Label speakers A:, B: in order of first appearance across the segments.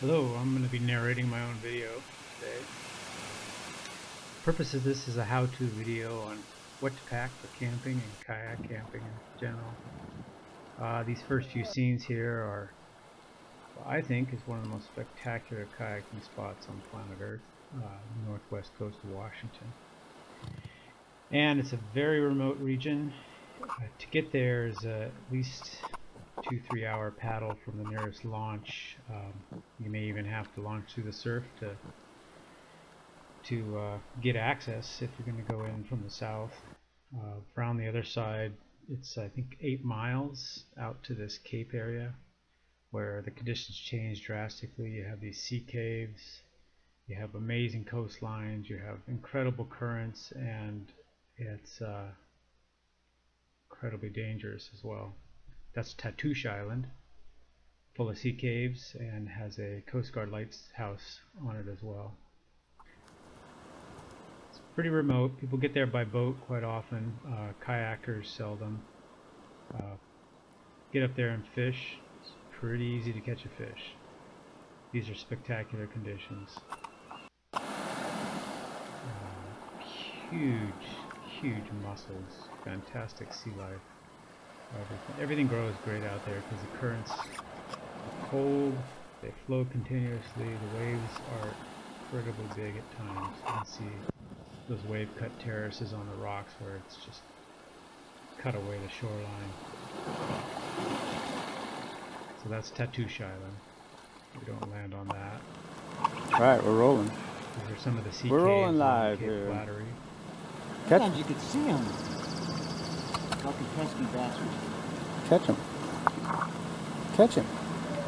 A: Hello, I'm going to be narrating my own video today. The purpose of this is a how-to video on what to pack for camping and kayak camping in general. These first few scenes here are, I think, is one of the most spectacular kayaking spots on planet Earth, northwest coast of Washington. And it's a very remote region. To get there is at least 2-3 hour paddle from the nearest launch. You may even have to launch through the surf to get access if you're going to go in from the south. Around the other side, it's I think 8 miles out to this cape area where the conditions change drastically. You have these sea caves, you have amazing coastlines, you have incredible currents, and it's incredibly dangerous as well. That's Tatoosh Island, full of sea caves, and has a Coast Guard lighthouse on it as well. It's pretty remote. People get there by boat quite often. Kayakers seldom. Get up there and fish. It's pretty easy to catch a fish. These are spectacular conditions. Huge mussels. Fantastic sea life. Everything grows great out there because the currents are cold, they flow continuously, the waves are incredibly big at times. You can see those wave cut terraces on the rocks where it's just cut away the shoreline. So that's Tatoosh Island. We don't land on that.
B: Alright, we're rolling.
A: These are some of the sea
B: We're
A: caves
B: rolling live
A: on Cape
B: here.
A: Flattery.
C: Sometimes you could see them. Fucking pesky bastards.
B: Catch him. Catch him.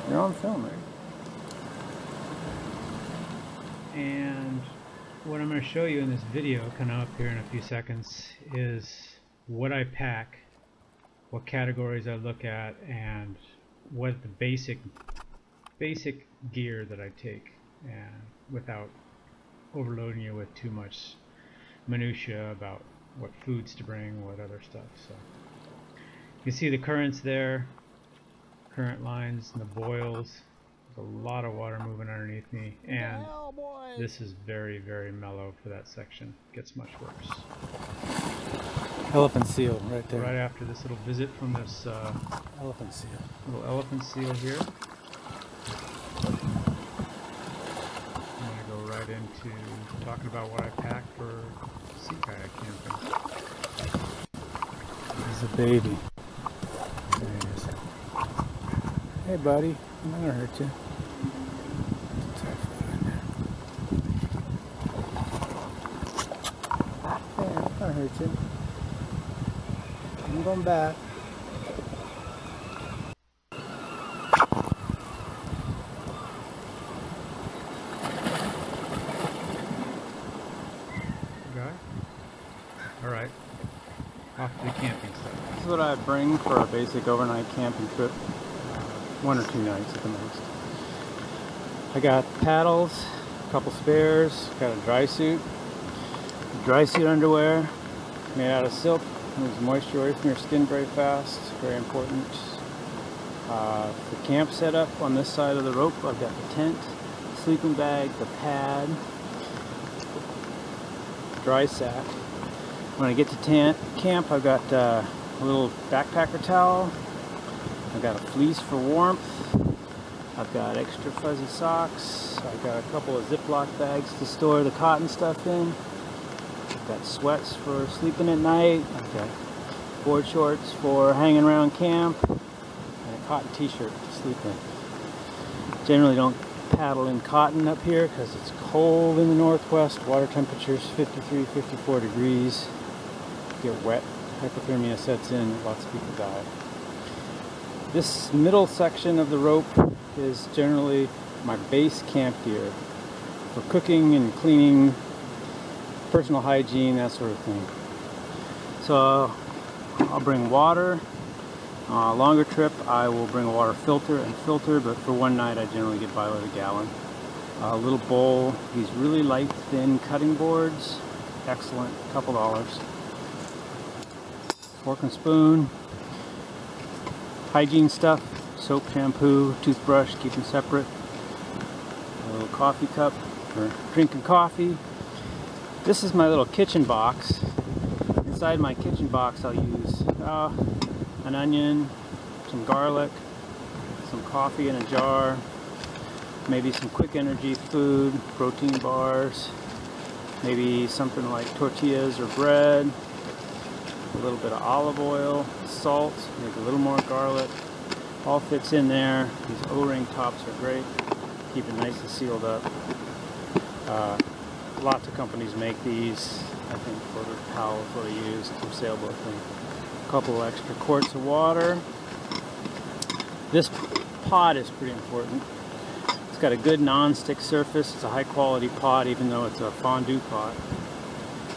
B: You're on film, right?
A: And what I'm going to show you in this video, kind of up here in a few seconds, is what I pack, what categories I look at, and what the basic gear that I take, and without overloading you with too much minutia about what foods to bring, what other stuff. So you can see the currents there, current lines and the boils. There's a lot of water moving underneath me, and this is very mellow for that section. It gets much worse.
B: Elephant seal right there.
A: Right after this little visit from this
B: Elephant seal.
A: little elephant seal here, I'm going to go right into talking about what I pack for sea kayak camping.
B: He's a baby. There he is. Hey buddy, I'm not gonna hurt you. Hey, I'm not gonna hurt you. I'm going back.
A: Alright, off to the camping stuff.
B: This is what I bring for a basic overnight camping trip. 1 or 2 nights at the most. I got paddles, a couple spares, got a dry suit underwear made out of silk. Moves moisture away from your skin very fast, very important. The camp setup on this side of the rope, I've got the tent, sleeping bag, the pad, dry sack. When I get to camp, I've got a little backpacker towel. I've got a fleece for warmth. I've got extra fuzzy socks. I've got a couple of Ziploc bags to store the cotton stuff in. I've got sweats for sleeping at night. I've got board shorts for hanging around camp. And a cotton t-shirt to sleep in. Generally don't paddle in cotton up here because it's cold in the northwest. Water temperatures 53, 54 degrees. Get wet, hypothermia sets in, lots of people die. This middle section of the rope is generally my base camp gear for cooking and cleaning, personal hygiene, that sort of thing. So I'll bring water. Longer trip I will bring a water filter, but for one night I generally get by with a gallon. A little bowl, these really light thin cutting boards, excellent, a couple dollars. Fork and spoon, hygiene stuff, soap, shampoo, toothbrush, keep them separate. little coffee cup for drinking coffee. This is my little kitchen box. Inside my kitchen box I'll use an onion, some garlic, some coffee in a jar, maybe some quick energy food, protein bars, maybe something like tortillas or bread, a little bit of olive oil, salt, maybe a little more garlic. All fits in there. These O-ring tops are great. Keep it nice and sealed up. Lots of companies make these. I think Porter Powell is what I use, some sailboat thing. A couple extra quarts of water. This pot is pretty important. It's got a good non-stick surface. It's a high quality pot even though it's a fondue pot.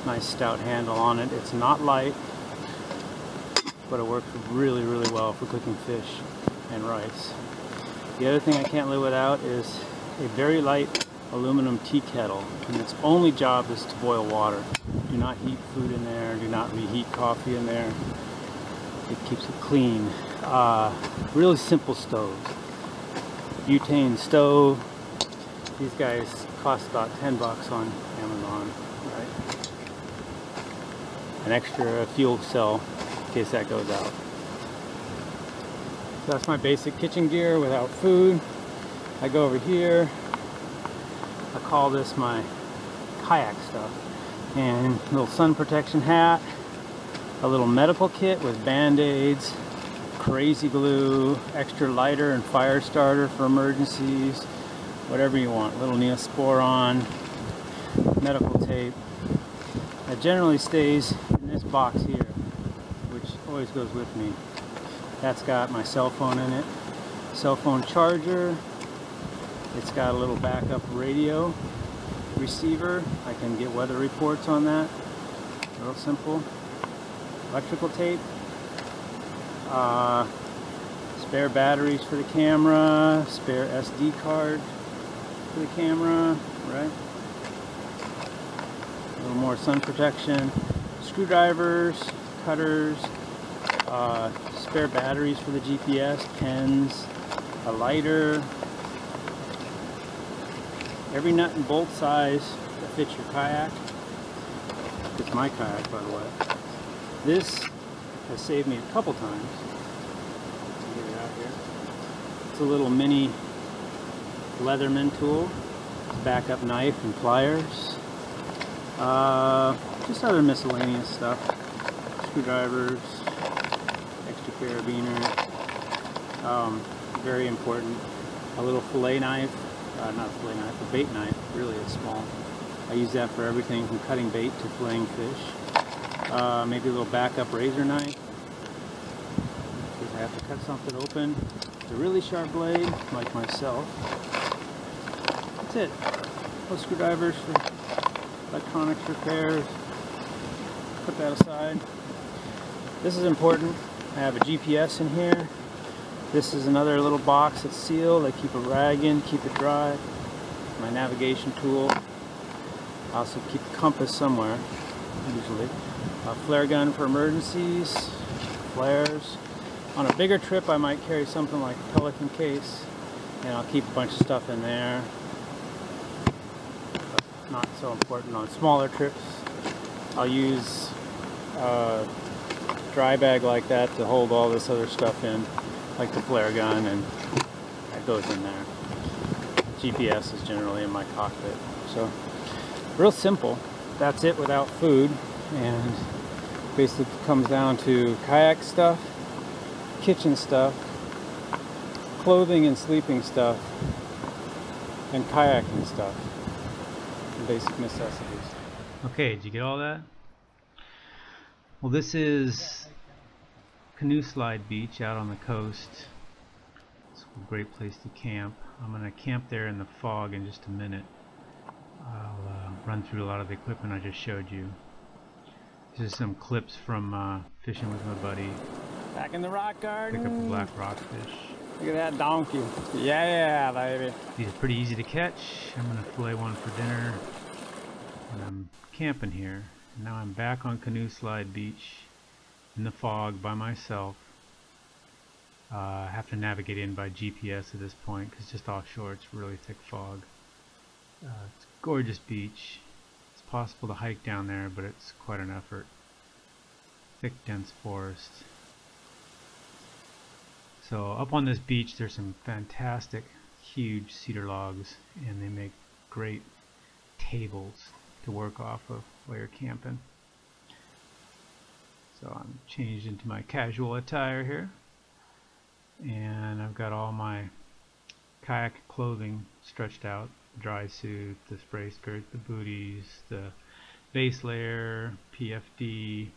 B: Nice stout handle on it. It's not light, but it works really, really well for cooking fish and rice. The other thing I can't live without is a very light aluminum tea kettle, and its only job is to boil water. Do not heat food in there, do not reheat coffee in there. It keeps it clean. Really simple stoves. Butane stove. These guys cost about 10 bucks on Amazon, right? An extra fuel cell in case that goes out. So that's my basic kitchen gear without food. I go over here. I call this my kayak stuff. And a little sun protection hat, a little medical kit with band-aids, crazy glue, extra lighter and fire starter for emergencies, whatever you want. A little Neosporin, medical tape. That generally stays in this box here, which always goes with me. That's got my cell phone in it, cell phone charger. It's got a little backup radio receiver. I can get weather reports on that. Real simple. Electrical tape. Spare batteries for the camera. Spare SD card for the camera. Right. A little more sun protection. Screwdrivers, cutters. Spare batteries for the GPS, pens, a lighter, every nut and bolt size that fits your kayak. It's my kayak, by the way. This has saved me a couple times. Get it out here. It's a little mini Leatherman tool, backup knife and pliers, just other miscellaneous stuff, screwdrivers, extra carabiner, very important, a little fillet knife, not a fillet knife, a bait knife, really is small. I use that for everything from cutting bait to filleting fish. Maybe a little backup razor knife, because I have to cut something open. It's a really sharp blade, like myself. That's it. Little screwdrivers for electronics repairs. Put that aside. This is important. I have a GPS in here. This is another little box that's sealed. I keep a rag in, keep it dry. My navigation tool. I also keep a compass somewhere, usually. A flare gun for emergencies, flares. On a bigger trip I might carry something like a Pelican case, and I'll keep a bunch of stuff in there. But not so important on smaller trips. I'll use a dry bag like that to hold all this other stuff in, like the flare gun, and that goes in there. GPS is generally in my cockpit. So, real simple. That's it without food, and basically comes down to kayak stuff, kitchen stuff, clothing and sleeping stuff, and kayaking stuff. Basic necessities.
A: Okay, did you get all that? Well, this is Canoe Slide Beach out on the coast. It's a great place to camp. I'm going to camp there in the fog in just a minute. I'll run through a lot of the equipment I just showed you. These are some clips from fishing with my buddy.
B: Back in the rock garden.
A: Pick up a black rockfish.
B: Look at that donkey. Yeah, baby.
A: These are pretty easy to catch. I'm going to fillet one for dinner. And I'm camping here. Now I'm back on Canoe Slide Beach in the fog by myself. I have to navigate in by GPS at this point because just offshore it's really thick fog. It's a gorgeous beach. It's possible to hike down there, but it's quite an effort. Thick, dense forest. So up on this beach there's some fantastic huge cedar logs, and they make great tables to work off of while you're camping. So I'm changed into my casual attire here, and I've got all my kayak clothing stretched out: the dry suit, the spray skirt, the booties, the base layer, PFD,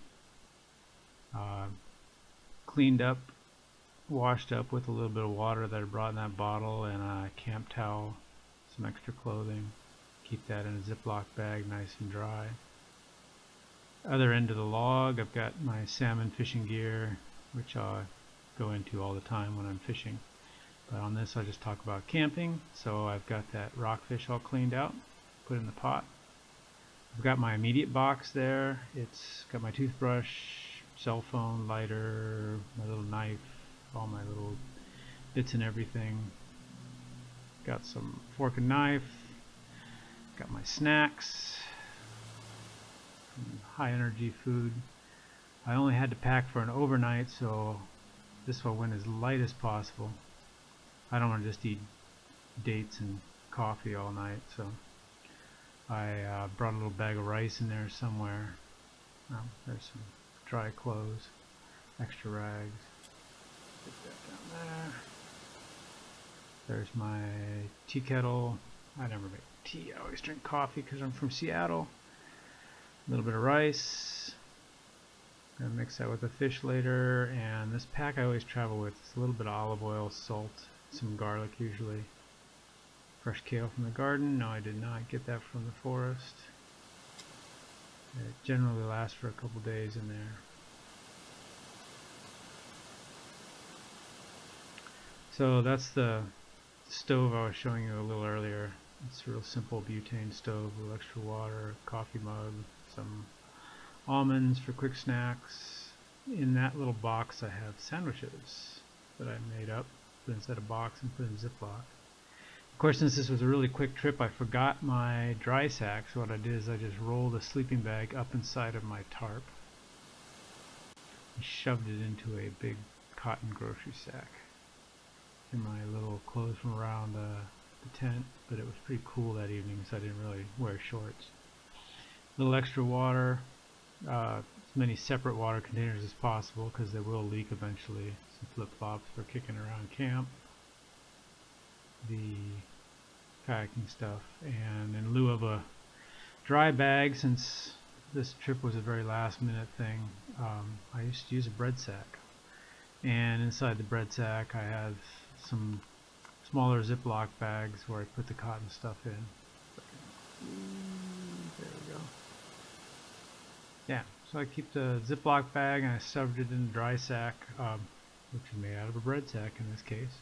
A: cleaned up, washed up with a little bit of water that I brought in that bottle, and a camp towel, some extra clothing. Keep that in a Ziploc bag, nice and dry. Other end of the log, I've got my salmon fishing gear, which I go into all the time when I'm fishing. But on this I'll just talk about camping. So I've got that rockfish all cleaned out, put in the pot. I've got my immediate box there. It's got my toothbrush, cell phone, lighter, my little knife, all my little bits and everything. Got some fork and knife. Got my snacks, high energy food. I only had to pack for an overnight, so this one went as light as possible. I don't want to just eat dates and coffee all night, so I brought a little bag of rice in there somewhere. There's some dry clothes, extra rags. Put that down there. There's my tea kettle. I never make tea, I always drink coffee because I'm from Seattle. A little bit of rice. Gonna mix that with the fish later, and this pack I always travel with is a little bit of olive oil, salt, some garlic usually. Fresh kale from the garden. No, I did not get that from the forest. It generally lasts for a couple days in there. So that's the stove I was showing you a little earlier. It's a real simple butane stove with extra water, coffee mug, some almonds for quick snacks. In that little box I have sandwiches that I made up, put inside a box and put in Ziploc. Of course, since this was a really quick trip, I forgot my dry sack, so what I did is I just rolled a sleeping bag up inside of my tarp and shoved it into a big cotton grocery sack. And my little clothes from around the tent, but it was pretty cool that evening, so I didn't really wear shorts. A little extra water, as many separate water containers as possible because they will leak eventually. Some flip-flops for kicking around camp, the kayaking stuff, and in lieu of a dry bag, since this trip was a very last-minute thing, I used to use a bread sack, and inside the bread sack I have some smaller Ziploc bags where I put the cotton stuff in. There we go. Yeah, so I keep the Ziploc bag and I shoved it in the dry sack, which is made out of a bread sack in this case.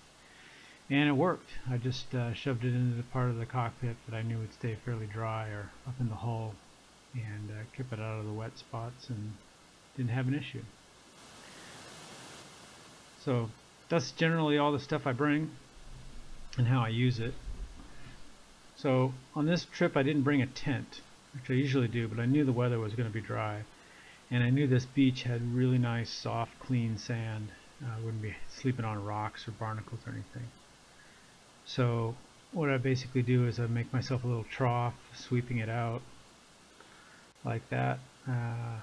A: And it worked. I just shoved it into the part of the cockpit that I knew would stay fairly dry, or up in the hull, and kept it out of the wet spots and didn't have an issue. So that's generally all the stuff I bring and how I use it. So on this trip I didn't bring a tent, which I usually do, but I knew the weather was going to be dry, and I knew this beach had really nice soft clean sand. I wouldn't be sleeping on rocks or barnacles or anything. So what I basically do is I make myself a little trough, sweeping it out like that. I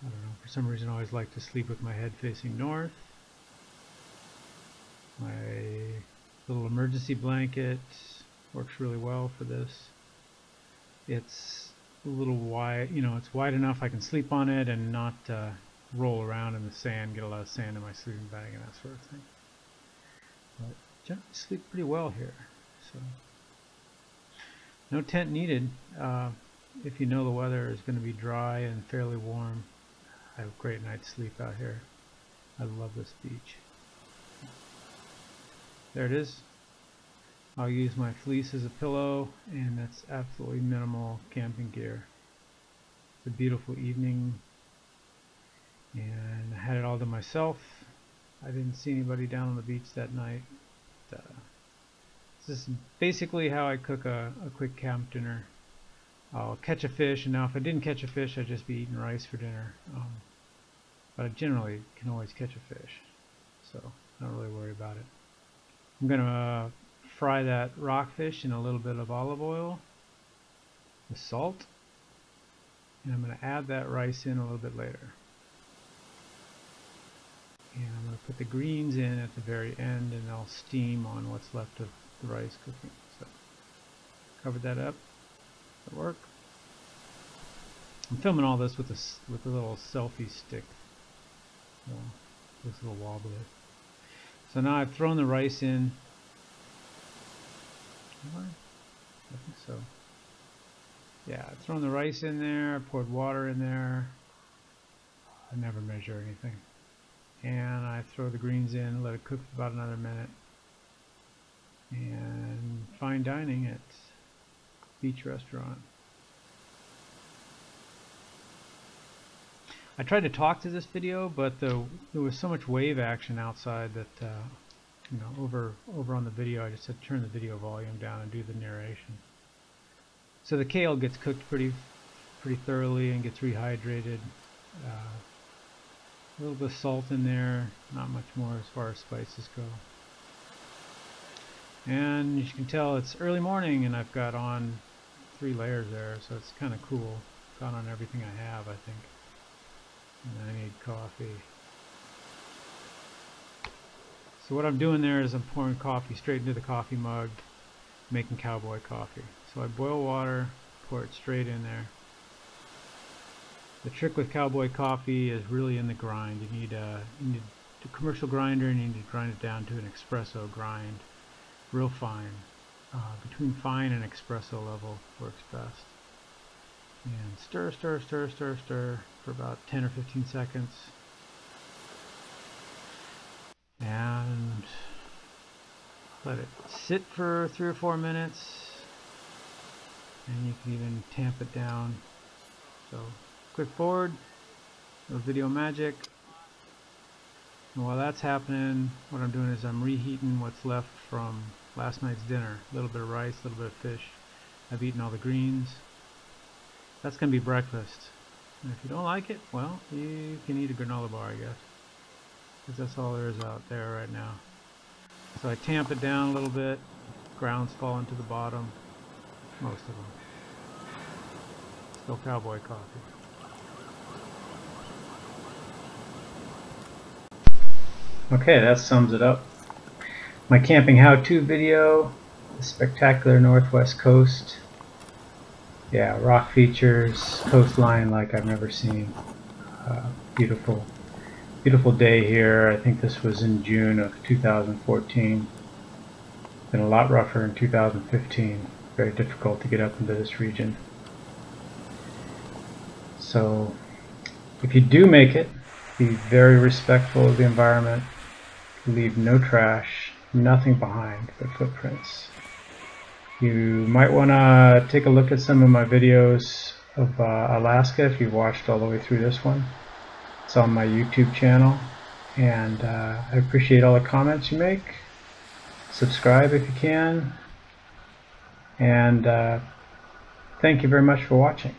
A: don't know, for some reason I always like to sleep with my head facing north. My little emergency blanket works really well for this. It's a little wide, you know, it's wide enough I can sleep on it and not roll around in the sand, get a lot of sand in my sleeping bag and that sort of thing. But generally sleep pretty well here. So no tent needed. If you know the weather is going to be dry and fairly warm, I have a great night's sleep out here. I love this beach. There it is. I'll use my fleece as a pillow, and that's absolutely minimal camping gear. It's a beautiful evening, and I had it all to myself. I didn't see anybody down on the beach that night. This is basically how I cook a quick camp dinner. I'll catch a fish, and now if I didn't catch a fish, I'd just be eating rice for dinner. But I generally can always catch a fish, so I don't really worry about it. I'm going to fry that rockfish in a little bit of olive oil with salt, and I'm going to add that rice in a little bit later. And I'm going to put the greens in at the very end, and I'll steam on what's left of the rice cooking. So, covered that up. Does that work? I'm filming all this with a little selfie stick. Looks a little wobbly. So now I've thrown the rice in. I think so. Yeah, I've thrown the rice in there, poured water in there. I never measure anything. And I throw the greens in, let it cook for about another minute. And fine dining at beach restaurant. I tried to talk to this video, but there was so much wave action outside that you know, over on the video, I just had to turn the video volume down and do the narration. So the kale gets cooked pretty thoroughly and gets rehydrated. A little bit of salt in there, not much more as far as spices go. And as you can tell, it's early morning, and I've got on 3 layers there, so it's kind of cool. Got on everything I have, I think. And I need coffee. So what I'm doing there is I'm pouring coffee straight into the coffee mug, making Cowboy Coffee. So I boil water, pour it straight in there. The trick with Cowboy Coffee is really in the grind. You need a commercial grinder, and you need to grind it down to an espresso grind, real fine. Between fine and espresso level works best. And stir, stir, stir, stir, stir for about 10 or 15 seconds. And let it sit for 3 or 4 minutes. And you can even tamp it down. So, click forward, little video magic. And while that's happening, what I'm doing is I'm reheating what's left from last night's dinner. A little bit of rice, a little bit of fish. I've eaten all the greens. That's going to be breakfast. And if you don't like it, well, you can eat a granola bar, I guess. Because that's all there is out there right now. So I tamp it down a little bit. Grounds fall into the bottom. Most of them. Still Cowboy Coffee. Okay, that sums it up. My camping how-to video, the spectacular northwest coast. Yeah, rock features, coastline like I've never seen. Beautiful, beautiful day here. I think this was in June of 2014. Been a lot rougher in 2015. Very difficult to get up into this region. So, if you do make it, be very respectful of the environment. Leave no trash, nothing behind but footprints. You might want to take a look at some of my videos of Alaska if you've watched all the way through this one. It's on my YouTube channel, and I appreciate all the comments you make. Subscribe if you can, and thank you very much for watching.